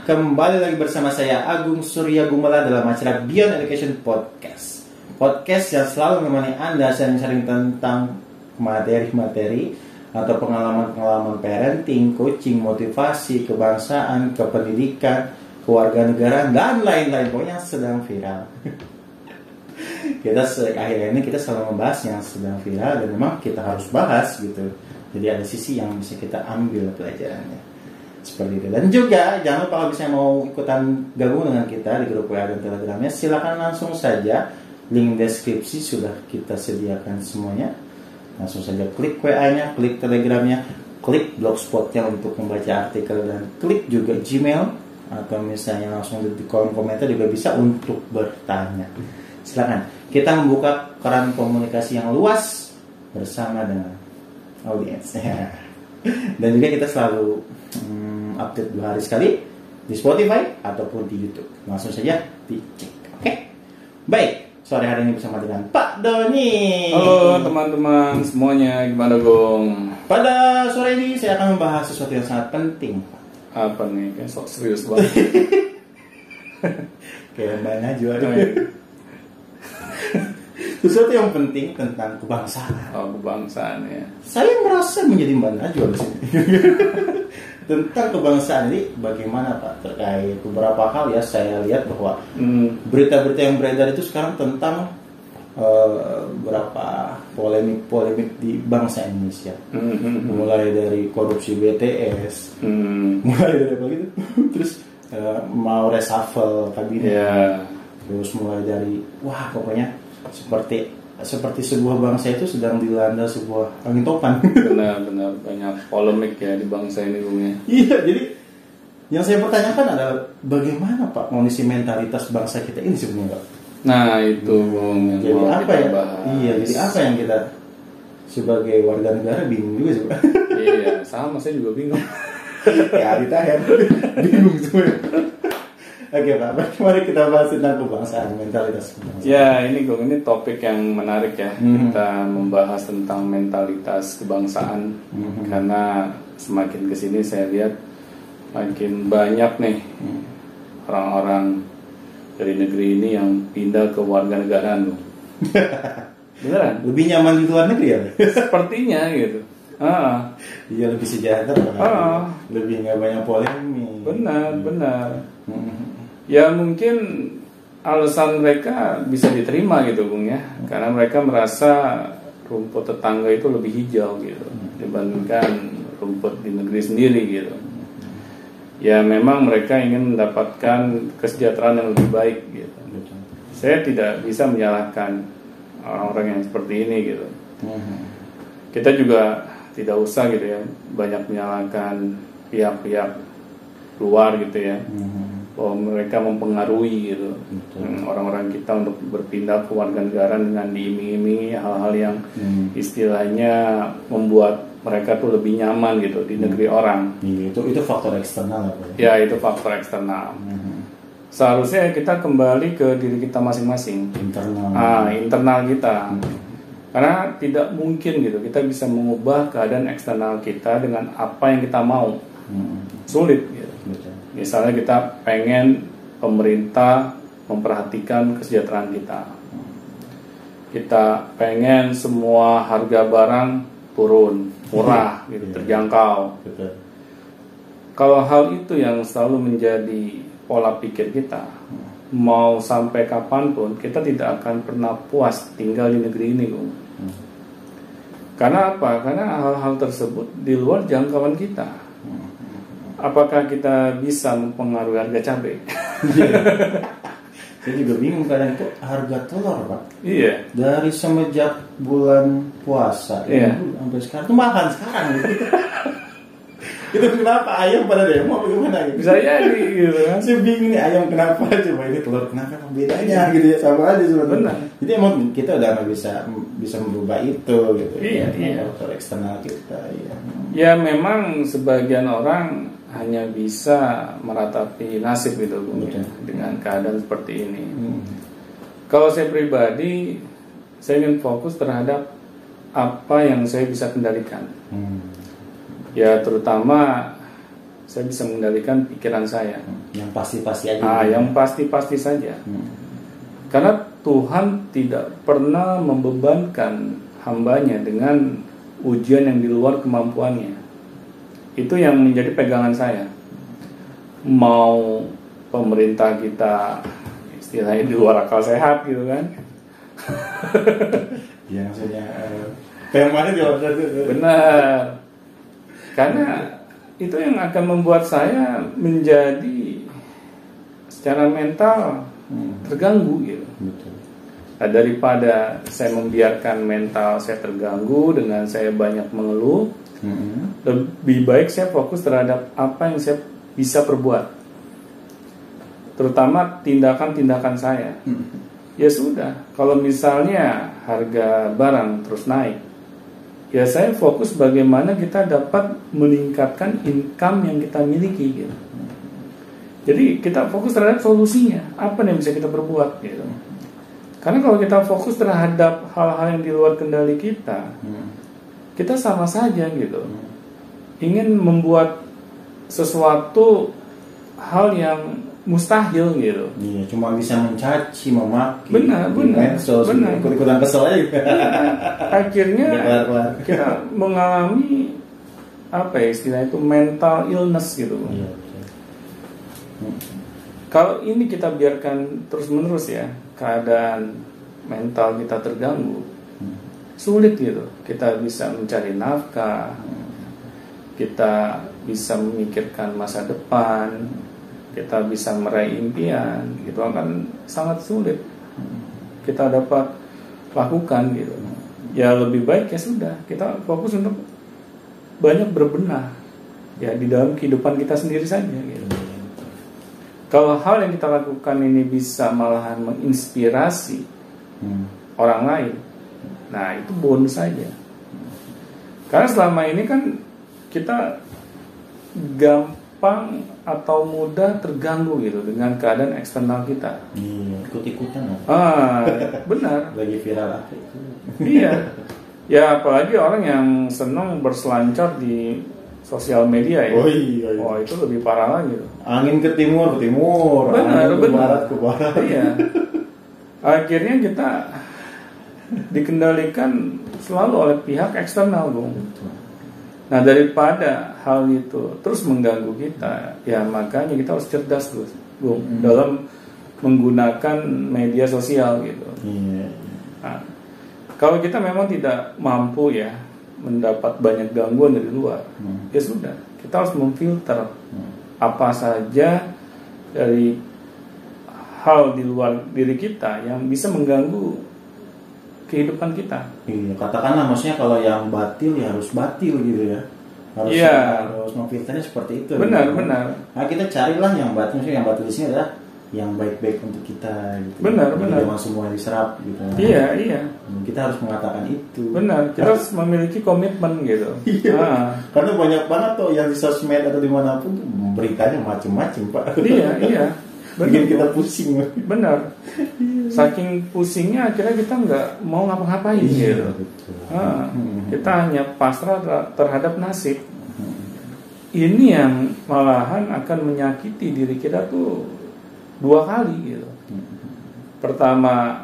Kembali lagi bersama saya Agung Surya Gumala dalam acara Beyond Education Podcast. Podcast yang selalu menemani Anda sharing-sharing tentang materi-materi atau pengalaman-pengalaman parenting, coaching, motivasi, kebangsaan, kependidikan, kewarganegaraan dan lain-lain, pokoknya sedang viral. Akhir-akhir ini kita selalu membahas yang sedang viral dan memang kita harus bahas gitu. Jadi ada sisi yang bisa kita ambil pelajarannya. Seperti itu. Dan juga jangan lupa kalau misalnya mau ikutan gabung dengan kita di grup WA dan Telegramnya, silakan langsung saja, link deskripsi sudah kita sediakan semuanya. Langsung saja klik WA-nya, klik Telegramnya, klik blogspotnya untuk membaca artikel, dan klik juga Gmail atau misalnya langsung di kolom komentar juga bisa untuk bertanya. Silakan. Kita membuka keran komunikasi yang luas bersama dengan audiensnya. Dan juga kita selalu update 2 hari sekali di Spotify ataupun di YouTube. Langsung saja dicek. Oke? Baik, sore hari ini bersama dengan Pak Doni. Halo teman-teman semuanya, gimana Gong? Pada sore ini saya akan membahas sesuatu yang sangat penting. Apa nih? Kayak sok serius banget. Kayak Mbak Najwa. Sesuatu yang penting tentang kebangsaan. Oh, kebangsaan ya. Saya merasa menjadi Mbak Najwa di sini. Tentang kebangsaan ini bagaimana Pak, terkait beberapa hal ya, saya lihat bahwa berita-berita yang beredar itu sekarang tentang beberapa polemik di bangsa Indonesia. Mulai dari korupsi BTS, mulai dari apa gitu, terus mau reshuffle kabinet, terus mulai dari pokoknya seperti sebuah bangsa itu sedang dilanda sebuah angin topan. Benar-benar banyak polemik ya di bangsa ini Bung ya. Iya, jadi yang saya pertanyakan adalah bagaimana Pak kondisi mentalitas bangsa kita ini sebenarnya Pak? Nah itu Bung yang jadi mau apa kita ya? bahas. Iya, jadi apa yang kita sebagai warga negara bingung juga sih Pak. Iya, sama saya juga bingung. Ya ditahan, bingung semua. Oke Pak, mari kita bahas tentang kebangsaan, mentalitas kebangsaan. Ya ini Gong, ini topik yang menarik ya. Kita membahas tentang mentalitas kebangsaan. Karena semakin kesini saya lihat makin banyak nih orang-orang dari negeri ini yang pindah ke warganegaraan. Beneran? Lebih nyaman di luar negeri ya? Sepertinya gitu. Iya, lebih sejahtera. Lebih nggak banyak polemik. Benar. Ya mungkin alasan mereka bisa diterima gitu Bung ya, karena mereka merasa rumput tetangga itu lebih hijau gitu dibandingkan rumput di negeri sendiri gitu. Ya memang mereka ingin mendapatkan kesejahteraan yang lebih baik gitu. Saya tidak bisa menyalahkan orang-orang yang seperti ini gitu. Kita juga tidak usah gitu ya banyak menyalahkan pihak-pihak luar gitu ya, bahwa mereka mempengaruhi gitu orang-orang kita untuk berpindah ke warganegaraan dengan diiming-imingi hal-hal yang istilahnya membuat mereka tuh lebih nyaman gitu di negeri orang. Itu faktor eksternal apa? Ya itu faktor eksternal. Seharusnya kita kembali ke diri kita masing-masing, internal kita. Karena tidak mungkin gitu kita bisa mengubah keadaan eksternal kita dengan apa yang kita mau. Sulit gitu. Misalnya kita pengen pemerintah memperhatikan kesejahteraan kita. Kita pengen semua harga barang turun, murah, gitu, terjangkau. Kalau hal itu yang selalu menjadi pola pikir kita, mau sampai kapanpun kita tidak akan pernah puas tinggal di negeri ini, Bung. Karena apa? Karena hal-hal tersebut di luar jangkauan kita. Apakah kita bisa mempengaruhi harga cabai? Saya juga bingung kadang itu harga telur Pak. Iya. Dari semenjak bulan puasa sampai sekarang itu mahal sekarang gitu. Itu kenapa ayam pada demo bagaimana gitu? Bisa jadi gitu kan. Saya bingung nih ayam kenapa, coba ini telur kenapa bedanya gitu ya, sama aja sebenarnya. Jadi emang kita udah nggak bisa merubah itu gitu. Iya. Faktor eksternal kita ya. Ya memang sebagian orang hanya bisa meratapi nasib gitu Bung, ya, dengan keadaan seperti ini. Kalau saya pribadi, saya ingin fokus terhadap apa yang saya bisa kendalikan. Ya terutama saya bisa mengendalikan pikiran saya. Yang pasti-pasti aja. Yang pasti-pasti saja. Karena Tuhan tidak pernah membebankan hambanya dengan ujian yang di luar kemampuannya. Itu yang menjadi pegangan saya. Mau pemerintah kita istilahnya di luar akal sehat gitu kan. Ya maksudnya yang mana jawab benar. Karena itu yang akan membuat saya menjadi secara mental terganggu gitu. Betul. Nah, daripada saya membiarkan mental saya terganggu dengan saya banyak mengeluh, lebih baik saya fokus terhadap apa yang saya bisa perbuat, terutama tindakan-tindakan saya. Ya sudah, kalau misalnya harga barang terus naik, ya saya fokus bagaimana kita dapat meningkatkan income yang kita miliki gitu. Jadi kita fokus terhadap solusinya, apa yang bisa kita perbuat gitu. Karena kalau kita fokus terhadap hal-hal yang di luar kendali kita, kita sama saja gitu. Ingin membuat sesuatu hal yang mustahil gitu. Iya, cuma bisa mencaci, memaki. Benar. Ikut-ikutan kesel aja. Akhirnya kita mengalami apa ya istilahnya itu mental illness gitu. Iya. Kalau ini kita biarkan terus-menerus ya, keadaan mental kita terganggu, sulit gitu. Kita bisa mencari nafkah, kita bisa memikirkan masa depan, kita bisa meraih impian, gitu akan sangat sulit kita dapat lakukan gitu. Ya lebih baik ya sudah kita fokus untuk banyak berbenah ya di dalam kehidupan kita sendiri saja gitu. Kalau hal yang kita lakukan ini bisa malahan menginspirasi orang lain, nah itu bonus saja. Karena selama ini kan kita gampang atau mudah terganggu gitu dengan keadaan eksternal kita. Iya, ikut-ikutan. Benar. Lagi viral apa itu? Iya. Ya apalagi orang yang senang berselancar di sosial media ya. Oh iya. Oh itu lebih parah lagi. Angin ke timur. Benar. Ke barat. Iya. Akhirnya kita dikendalikan selalu oleh pihak eksternal, Bung. Nah daripada hal itu terus mengganggu kita, ya makanya kita harus cerdas terus, Bung, dalam menggunakan media sosial gitu. Iya. Nah, kalau kita memang tidak mampu ya mendapat banyak gangguan dari luar, ya sudah, kita harus memfilter apa saja dari hal di luar diri kita yang bisa mengganggu kehidupan kita. Iya, katakanlah maksudnya kalau yang batil ya harus batil gitu ya. Harus memfilternya seperti itu. Benar. Nah, kita carilah yang batil, maksudnya yang batil di sini adalah yang baik-baik untuk kita gitu. Benar. Jangan semua diserap gitu. Iya. Kita harus mengatakan itu. Benar, kita harus memiliki komitmen gitu. Iya. Karena banyak banget tuh yang di sosmed atau dimanapun tuh beritanya macam-macam, Pak. Iya. Bikin kita pusing. Benar. Saking pusingnya akhirnya kita nggak mau ngapa-ngapain gitu. Kita hanya pasrah terhadap nasib. Ini yang malahan akan menyakiti diri kita tuh 2 kali gitu. Pertama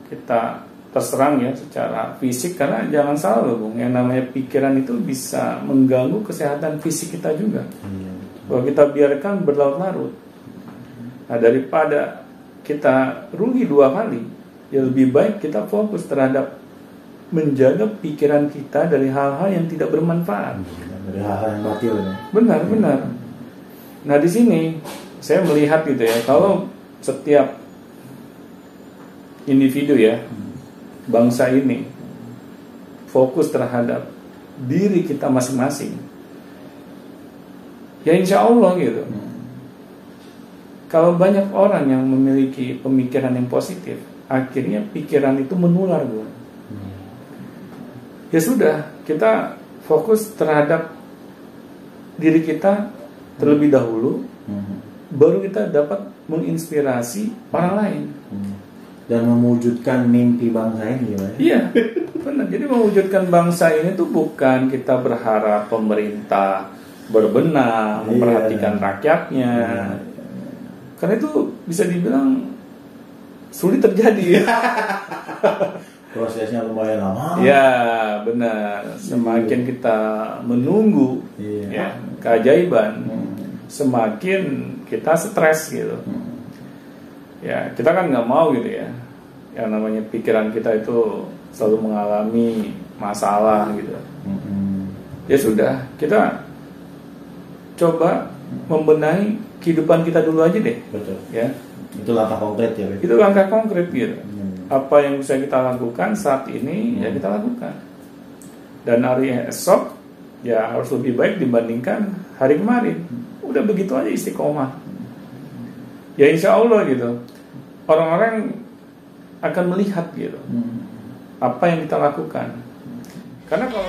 kita terserang ya secara fisik, karena jangan salah loh Bung, yang namanya pikiran itu bisa mengganggu kesehatan fisik kita juga. Kalau kita biarkan berlarut-larut. Nah daripada kita rugi 2 kali, ya lebih baik kita fokus terhadap menjaga pikiran kita dari hal-hal yang tidak bermanfaat, dari hal-hal yang batil ya. Benar. Nah di sini saya melihat gitu ya, kalau setiap individu ya, bangsa ini fokus terhadap diri kita masing-masing, ya insya Allah gitu. Kalau banyak orang yang memiliki pemikiran yang positif, akhirnya pikiran itu menular, Bu. Ya sudah, kita fokus terhadap diri kita terlebih dahulu, baru kita dapat menginspirasi orang lain dan mewujudkan mimpi bangsa ini ya. Iya, benar. Jadi mewujudkan bangsa ini tuh bukan kita berharap pemerintah berbenah, memperhatikan rakyatnya. Karena itu bisa dibilang sulit terjadi. Prosesnya lumayan lama. Ya, benar. Semakin kita menunggu ya keajaiban, semakin kita stres gitu. Ya, kita kan nggak mau gitu ya. Yang namanya pikiran kita itu selalu mengalami masalah gitu. Ya sudah, kita coba membenahi kehidupan kita dulu aja deh. Betul. Ya. Itu langkah konkret ya. Itu langkah konkret gitu. Apa yang bisa kita lakukan saat ini ya kita lakukan. Dan hari esok ya harus lebih baik dibandingkan hari kemarin. Udah begitu aja istiqomah. Ya insya Allah gitu. Orang-orang akan melihat gitu apa yang kita lakukan. Karena kalau